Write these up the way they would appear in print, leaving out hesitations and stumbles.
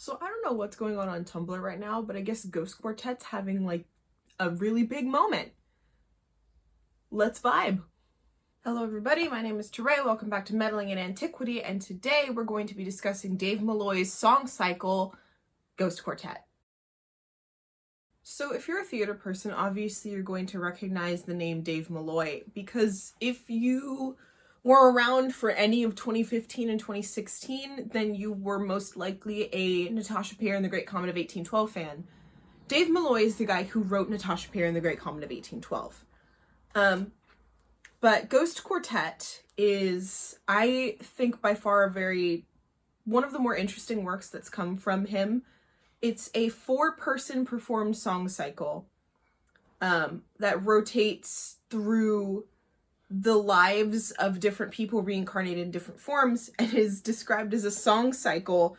So I don't know what's going on Tumblr right now, but I guess Ghost Quartet's having like a really big moment. Let's vibe. Hello everybody, my name is Teray, welcome back to Meddling in Antiquity, and today we're going to be discussing Dave Malloy's song cycle, Ghost Quartet. So if you're a theater person, obviously you're going to recognize the name Dave Malloy, because if you were around for any of 2015 and 2016, then you were most likely a Natasha Peer and the Great Comet of 1812 fan. Dave Malloy is the guy who wrote Natasha Peer and the Great Comet of 1812. But Ghost Quartet is, I think, by far one of the more interesting works that's come from him. It's a 4-person performed song cycle that rotates through the lives of different people reincarnated in different forms, and is described as a song cycle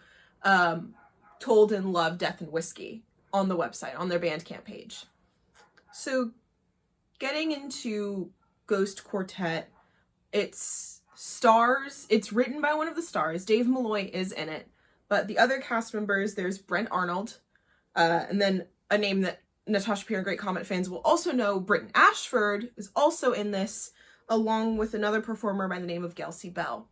told in love, death, and whiskey on the website, on their Bandcamp page. So getting into Ghost Quartet, it's written by one of the stars. Dave Malloy is in it, but the other cast members, there's Brent Arnold, and then a name that Natasha Peer and Great Comet fans will also know, Britton Ashford, is also in this, along with another performer by the name of Gelsey Bell.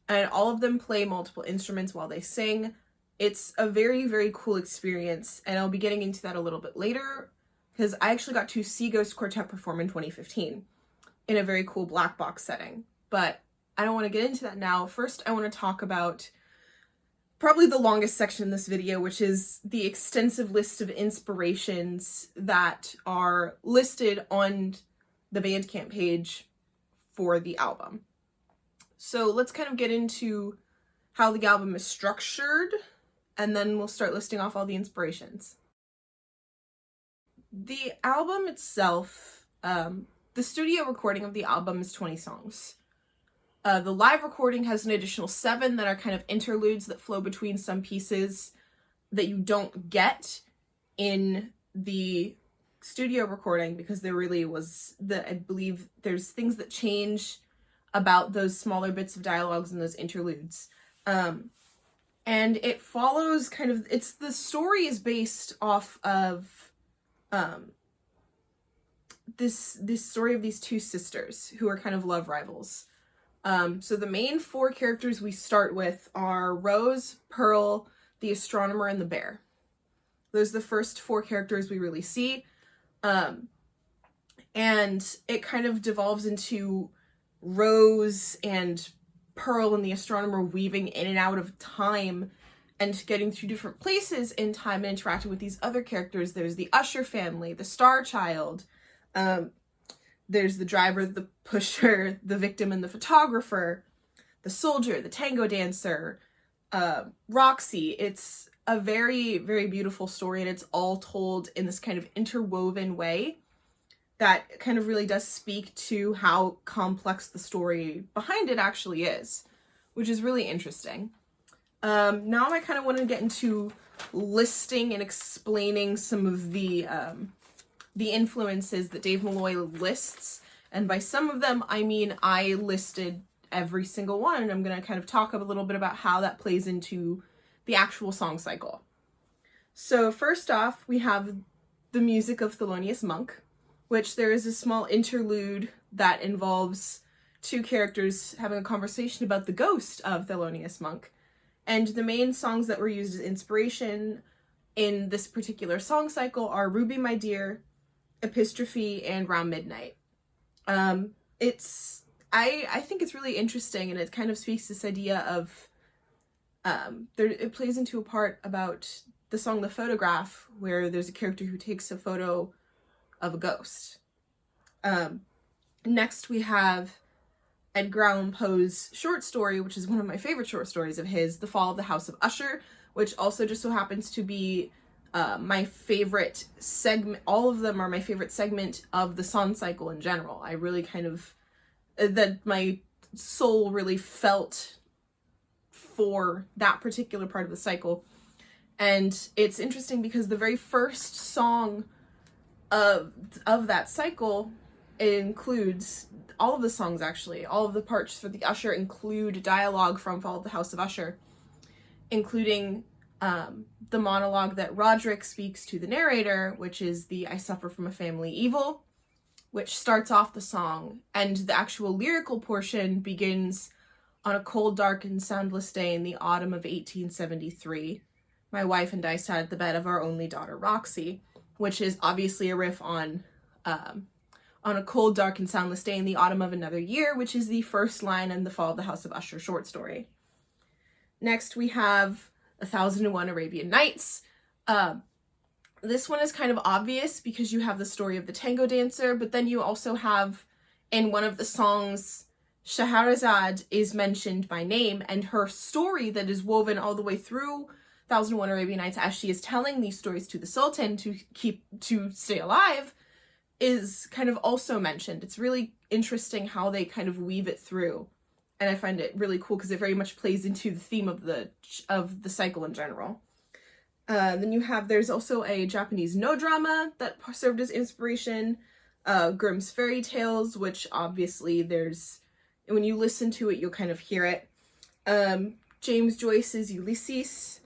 And all of them play multiple instruments while they sing. It's a very, very cool experience, and I'll be getting into that a little bit later, because I actually got to see Ghost Quartet perform in 2015 in a very cool black box setting. But I don't want to get into that now. First, I want to talk about probably the longest section in this video, which is the extensive list of inspirations that are listed on the Bandcamp page for the album. So let's kind of get into how the album is structured, and then we'll start listing off all the inspirations. The album itself, the studio recording of the album is 20 songs. The live recording has an additional 7 that are kind of interludes that flow between some pieces that you don't get in the studio recording, because there really was I believe there's things that change about those smaller bits of dialogues and those interludes. And it follows the story is based off of this story of these 2 sisters who are kind of love rivals. So the main 4 characters we start with are Rose, Pearl, the astronomer, and the bear. Those are the first 4 characters we really see. And it kind of devolves into Rose and Pearl and the astronomer weaving in and out of time and getting through different places in time and interacting with these other characters. There's the Usher family, the Star Child, there's the driver, the pusher, the victim, and the photographer, the soldier, the tango dancer, Roxy. It's a very, very beautiful story, and it's all told in this kind of interwoven way that kind of really does speak to how complex the story behind it actually is, which is really interesting. Now I kind of want to get into listing and explaining some of the influences that Dave Malloy lists, and by some of them I mean I listed every single one, and I'm going to kind of talk a little bit about how that plays into the actual song cycle. So first off, we have the music of Thelonious Monk, which there is a small interlude that involves 2 characters having a conversation about the ghost of Thelonious Monk. And the main songs that were used as inspiration in this particular song cycle are Ruby My Dear, Epistrophe, and Round Midnight. I think it's really interesting, and it kind of speaks this idea of it plays into a part about the song The Photograph, where there's a character who takes a photo of a ghost. Next we have Edgar Allan Poe's short story, which is one of my favorite short stories of his, The Fall of the House of Usher, which also just so happens to be my favorite segment. All of them are my favorite segment of the song cycle in general. I really that my soul really felt for that particular part of the cycle. And it's interesting because the very first song of that cycle includes all of the songs, actually. All of the parts for the Usher include dialogue from Fall of the House of Usher, including the monologue that Roderick speaks to the narrator, which is the I suffer from a family evil, which starts off the song, and the actual lyrical portion begins on a cold, dark, and soundless day in the autumn of 1873. My wife and I sat at the bed of our only daughter, Roxy, which is obviously a riff on a cold, dark, and soundless day in the autumn of another year, which is the first line in the Fall of the House of Usher short story. Next, we have 1001 Arabian Nights. This one is kind of obvious because you have the story of the Tango Dancer, but then you also have, in one of the songs, Scheherazade is mentioned by name, and her story that is woven all the way through 1001 Arabian Nights as she is telling these stories to the Sultan to stay alive is kind of also mentioned. It's really interesting how they kind of weave it through, and I find it really cool because it very much plays into the theme of the cycle in general. Then there's also a Japanese no drama that served as inspiration, Grimm's fairy tales, which obviously when you listen to it, you'll kind of hear it. James Joyce's Ulysses,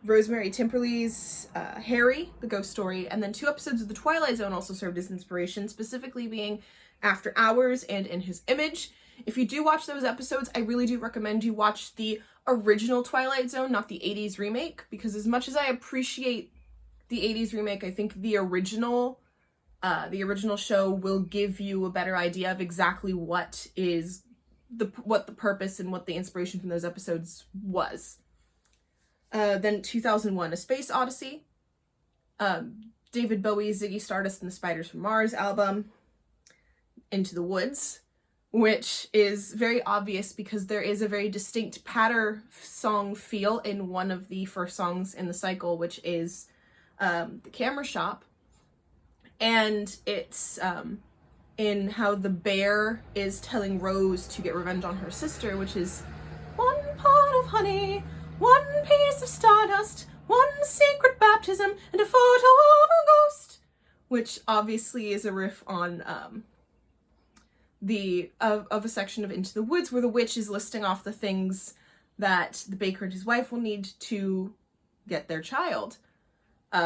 Rosemary Timperley's Harry, the ghost story, and then 2 episodes of The Twilight Zone also served as inspiration, specifically being After Hours and In His Image. If you do watch those episodes, I really do recommend you watch the original Twilight Zone, not the 80s remake, because as much as I appreciate the 80s remake, I think the original show will give you a better idea of exactly what the purpose and what the inspiration from those episodes was. Then 2001: A Space Odyssey, David Bowie's Ziggy Stardust and the Spiders from Mars album, Into the Woods, which is very obvious because there is a very distinct patter song feel in one of the first songs in the cycle, which is The Camera Shop. And it's in how the bear is telling Rose to get revenge on her sister, which is 1 pot of honey, 1 piece of stardust, 1 secret baptism, and a photo of a ghost, which obviously is a riff on of a section of Into the Woods where the witch is listing off the things that the baker and his wife will need to get their child,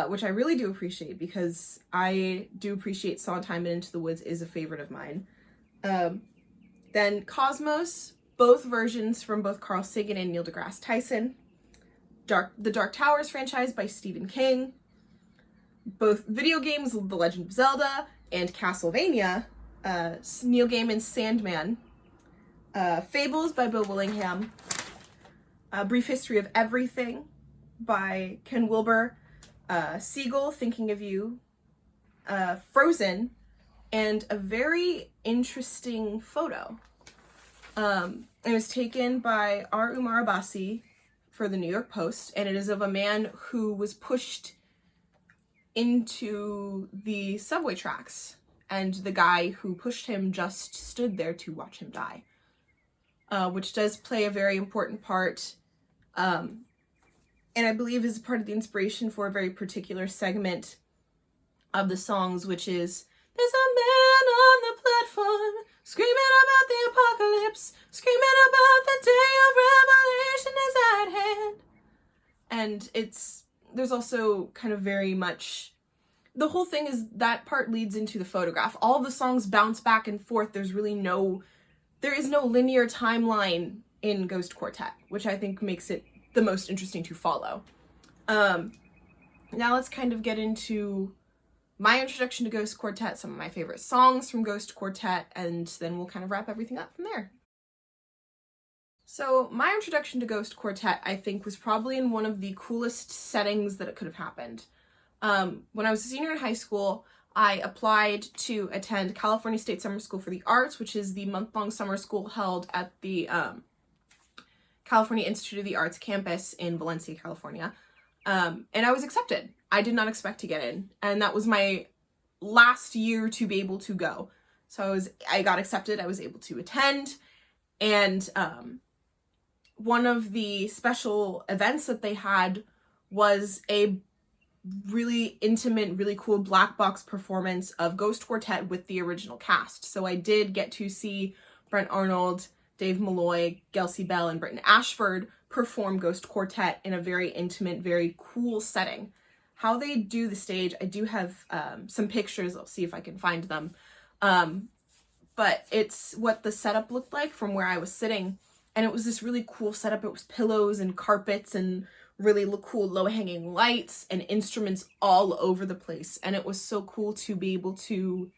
which I really do appreciate because I do appreciate Sondheim, and Into the Woods is a favorite of mine. Then Cosmos, both versions from both Carl Sagan and Neil deGrasse Tyson. The Dark Towers franchise by Stephen King. Both video games, The Legend of Zelda and Castlevania. Neil Gaiman's Sandman. Fables by Bill Willingham. A Brief History of Everything by Ken Wilber. Siegel, Thinking of You. Frozen. And a very interesting photo. It was taken by R. Umar Abbasi for the New York Post, and it is of a man who was pushed into the subway tracks, and the guy who pushed him just stood there to watch him die, which does play a very important part, and I believe is part of the inspiration for a very particular segment of the songs, which is, there's a man on the platform screaming about the apocalypse, screaming about the day of revelation is at hand. And there's also kind of very much, the whole thing is that part leads into the photograph. All the songs bounce back and forth. There is no linear timeline in Ghost Quartet, which I think makes it the most interesting to follow. Now let's kind of get into my introduction to Ghost Quartet, some of my favorite songs from Ghost Quartet, and then we'll kind of wrap everything up from there. So my introduction to Ghost Quartet, I think, was probably in one of the coolest settings that it could have happened. When I was a senior in high school, I applied to attend California State Summer School for the Arts, which is the month-long summer school held at the California Institute of the Arts campus in Valencia, California. And I was accepted. I did not expect to get in, and that was my last year to be able to go. So I got accepted, I was able to attend, and one of the special events that they had was a really intimate, really cool black box performance of Ghost Quartet with the original cast. So I did get to see Brent Arnold, Dave Malloy, Gelsey Bell, and Britton Ashford perform Ghost Quartet in a very intimate, very cool setting. How they do the stage, I do have some pictures. I'll see if I can find them. But it's what the setup looked like from where I was sitting. And it was this really cool setup. It was pillows and carpets and really cool low-hanging lights and instruments all over the place. And it was so cool to be able to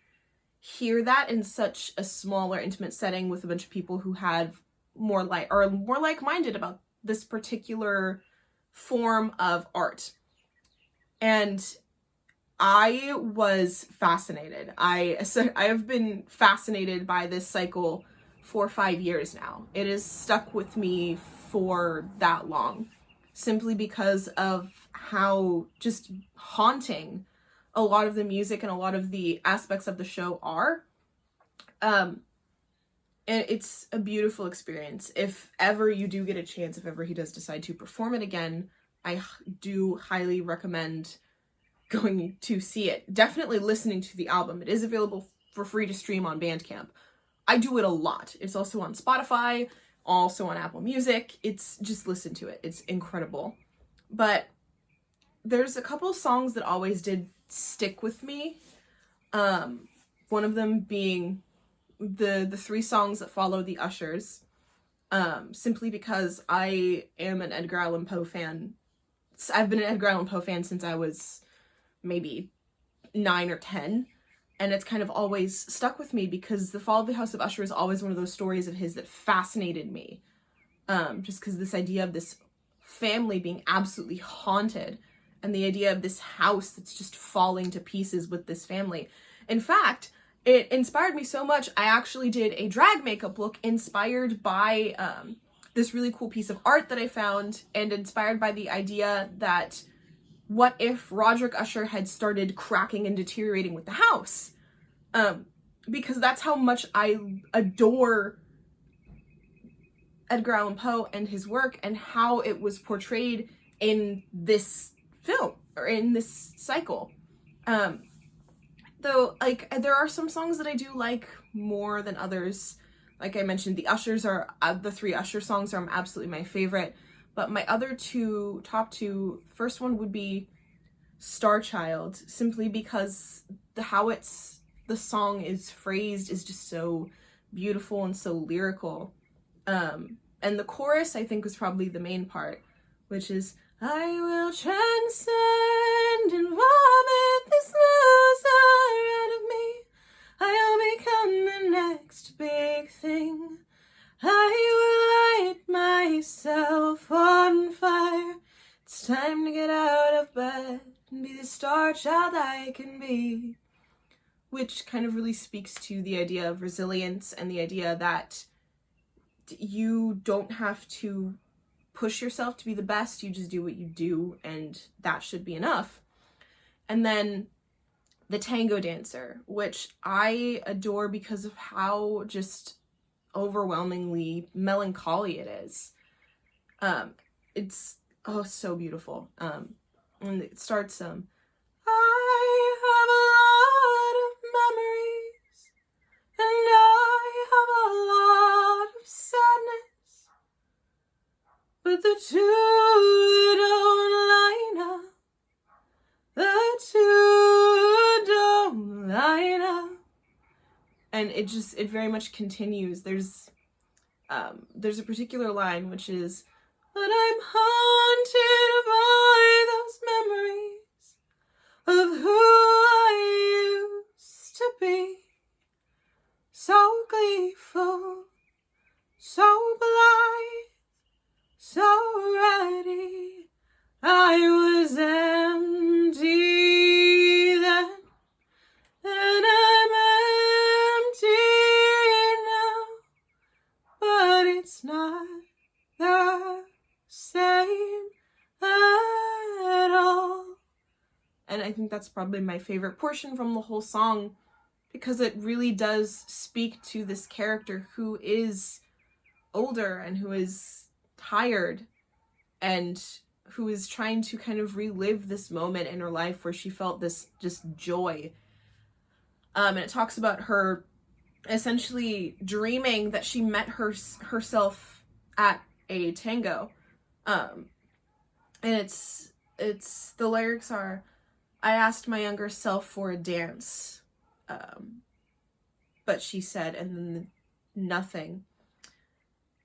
hear that in such a smaller, intimate setting with a bunch of people who had more like-minded about this particular form of art. And I was fascinated. I have been fascinated by this cycle for 5 years now. It has stuck with me for that long, simply because of how just haunting a lot of the music and a lot of the aspects of the show are. And it's a beautiful experience. If ever you do get a chance, if ever he does decide to perform it again, I do highly recommend going to see it. Definitely listening to the album. It is available for free to stream on Bandcamp. I do it a lot. It's also on Spotify, also on Apple Music. It's just listen to it. It's incredible. But there's a couple songs that always did stick with me. One of them being the 3 songs that follow the Ushers. Simply because I am an Edgar Allan Poe fan. I've been an Edgar Allan Poe fan since I was maybe 9 or 10, and it's kind of always stuck with me because The Fall of the House of Usher is always one of those stories of his that fascinated me, just because this idea of this family being absolutely haunted and the idea of this house that's just falling to pieces with this family. In fact, it inspired me so much, I actually did a drag makeup look inspired by this really cool piece of art that I found, and inspired by the idea that what if Roderick Usher had started cracking and deteriorating with the house? Because that's how much I adore Edgar Allan Poe and his work, and how it was portrayed in this film, or in this cycle. Though, like, there are some songs that I do like more than others. Like I mentioned, the Ushers are, the 3 Usher songs are absolutely my favorite. But my other top two, first one would be Star Child, simply because how the song is phrased is just so beautiful and so lyrical. And the chorus, I think, was probably the main part, which is, I will transcend and vomit this loser out of me. I'll become the next big thing. I will light myself on fire. It's time to get out of bed and be the star child I can be. Which kind of really speaks to the idea of resilience and the idea that you don't have to push yourself to be the best. You just do what you do, and that should be enough. And then the Tango Dancer, which I adore because of how just overwhelmingly melancholy it is. It's so beautiful. And it starts I have a lot of memories, and I have a lot of sadness, but the two don't line up. The two don't line up. And it very much continues. There's a particular line which is, but I'm haunted by those memories of who I used to be. So gleeful, so blithe, so ready. I was empty then, and I'm empty now, but it's not the same at all. And I think that's probably my favorite portion from the whole song, because it really does speak to this character who is older and who is tired and who is trying to kind of relive this moment in her life where she felt this just joy. And it talks about her essentially dreaming that she met herself at a tango, And the lyrics are, I asked my younger self for a dance, but she said, and then nothing.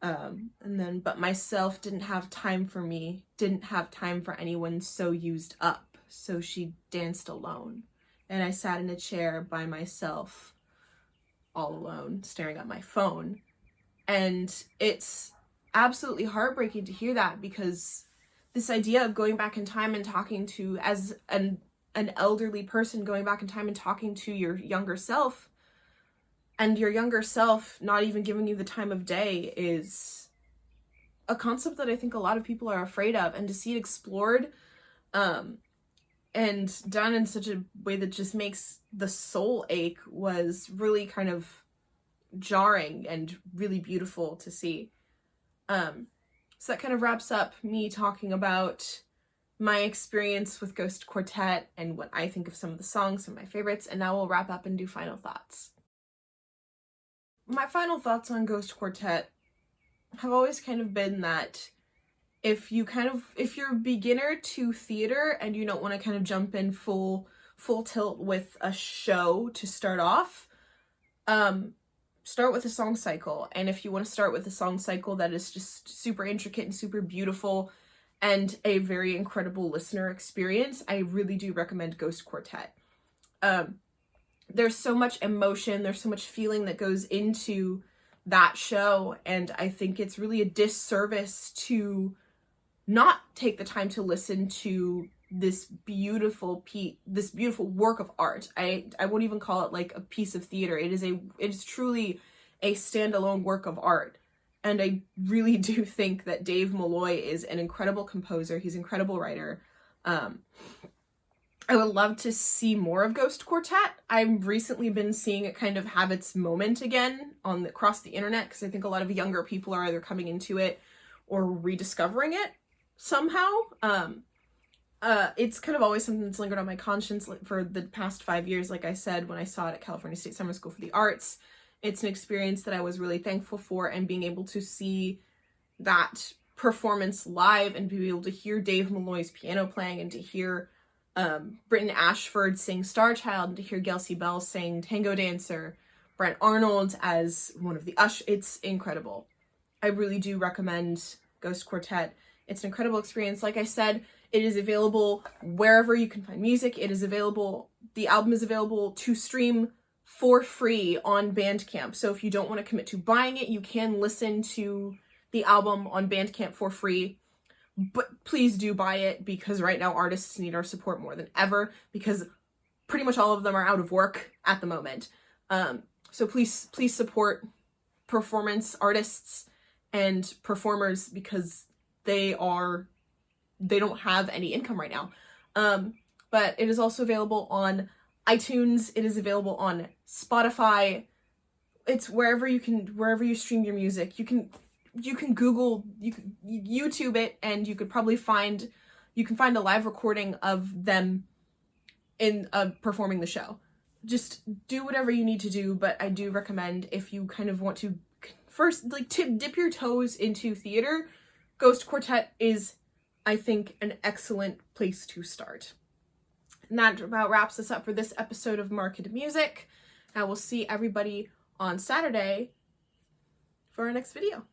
And then, but myself didn't have time for me, didn't have time for anyone, so used up. So she danced alone. And I sat in a chair by myself, all alone, staring at my phone. And it's absolutely heartbreaking to hear that, because this idea of going back in time and talking to, as an elderly person, going back in time and talking to your younger self, and your younger self not even giving you the time of day, is a concept that I think a lot of people are afraid of. And to see it explored and done in such a way that just makes the soul ache was really kind of jarring and really beautiful to see. So that kind of wraps up me talking about my experience with Ghost Quartet and what I think of some of the songs, some of my favorites, and now we'll wrap up and do final thoughts. My final thoughts on Ghost Quartet have always kind of been that if you're a beginner to theater and you don't want to kind of jump in full tilt with a show to start off, start with a song cycle. And if you want to start with a song cycle that is just super intricate and super beautiful and a very incredible listener experience, I really do recommend Ghost Quartet. There's so much emotion, there's so much feeling that goes into that show, and I think it's really a disservice to not take the time to listen to this beautiful work of art. I won't even call it like a piece of theater. It is truly a standalone work of art. And I really do think that Dave Malloy is an incredible composer. He's an incredible writer. I would love to see more of Ghost Quartet. I've recently been seeing it kind of have its moment again across the internet, because I think a lot of younger people are either coming into it or rediscovering it somehow. It's kind of always something that's lingered on my conscience for the past 5 years. Like I said, when I saw it at California State Summer School for the Arts, it's an experience that I was really thankful for, and being able to see that performance live and be able to hear Dave Malloy's piano playing, and to hear Britton Ashford sing Star Child, and to hear Gelsey Bell sing Tango Dancer, Brent Arnold as one of the it's incredible. I really do recommend Ghost Quartet. It's an incredible experience. Like I said, it is available wherever you can find music. The album is available to stream for free on Bandcamp. So if you don't want to commit to buying it, you can listen to the album on Bandcamp for free. But please do buy it, because right now artists need our support more than ever, because pretty much all of them are out of work at the moment. So please support performance artists and performers, because they don't have any income right now. But it is also available on iTunes. It is available on Spotify. It's wherever you stream your music. You can Google, you can YouTube it, and you could probably find a live recording of them in performing the show. Just do whatever you need to do, but I do recommend, if you kind of want to first dip your toes into theater, Ghost Quartet is, I think, an excellent place to start. And that about wraps us up for this episode of Market Music. I will see everybody on Saturday for our next video.